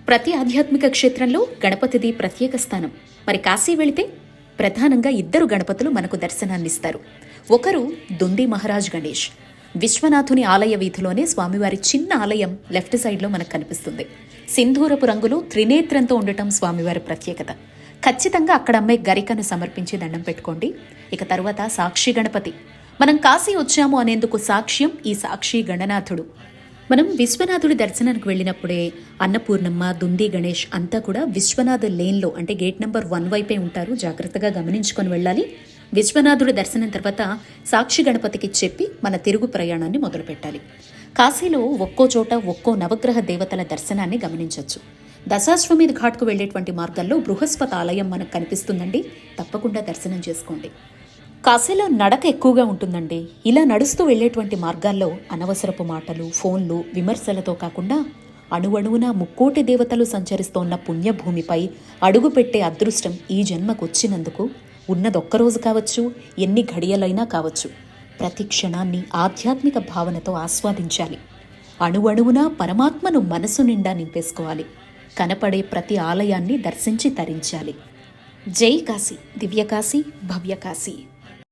ప్రతి ఆధ్యాత్మిక క్షేత్రంలో గణపతిది ప్రత్యేక స్థానం. మరి కాశీ వెళితే ప్రధానంగా ఇద్దరు గణపతులు మనకు దర్శనాన్నిస్తారు. ఒకరు దుండి మహారాజ్ గణేష్. విశ్వనాథుని ఆలయ వీధిలోనే స్వామివారి చిన్న ఆలయం లెఫ్ట్ సైడ్లో మనకు కనిపిస్తుంది. సింధూరపు రంగులు త్రినేత్రంతో ఉండటం స్వామివారి ప్రత్యేకత. ఖచ్చితంగా అక్కడ అమ్మే గరికను సమర్పించి దండం పెట్టుకోండి. ఇక తరువాత సాక్షి గణపతి. మనం కాశీ వచ్చాము అనేందుకు సాక్ష్యం ఈ సాక్షి గణనాథుడు. మనం విశ్వనాథుడి దర్శనానికి వెళ్ళినప్పుడే అన్నపూర్ణమ్మ, దుంది గణేష్ అంతా కూడా విశ్వనాథ లేన్లో అంటే గేట్ నెంబర్ 1 వైపే ఉంటారు. జాగ్రత్తగా గమనించుకొని వెళ్ళాలి. విశ్వనాథుడి దర్శనం తర్వాత సాక్షి గణపతికి చెప్పి మన తిరుగు ప్రయాణాన్ని మొదలు పెట్టాలి. కాశీలో ఒక్కో చోట ఒక్కో నవగ్రహ దేవతల దర్శనాన్ని గమనించవచ్చు. దశాశ్వమేధ ఘాట్కు వెళ్లేటువంటి మార్గంలో బృహస్పతి ఆలయం మనకు కనిపిస్తుందండి. తప్పకుండా దర్శనం చేసుకోండి. కాశీలో నడక ఎక్కువగా ఉంటుందండి. ఇలా నడుస్తూ వెళ్లేటువంటి మార్గాల్లో అనవసరపు మాటలు, ఫోన్లు, విమర్శలతో కాకుండా అణువణువున ముక్కోటి దేవతలు సంచరిస్తోన్న పుణ్యభూమిపై అడుగుపెట్టే అదృష్టం ఈ జన్మకొచ్చినందుకు ఉన్నదొక్కరోజు కావచ్చు, ఎన్ని ఘడియలైనా కావచ్చు, ప్రతి క్షణాన్ని ఆధ్యాత్మిక భావనతో ఆస్వాదించాలి. అణువణువున పరమాత్మను మనసు నిండా నింపేసుకోవాలి. కనపడే ప్రతి ఆలయాన్ని దర్శించి తరించాలి. జై కాశీ, దివ్యకాశీ, భవ్యకాశీ.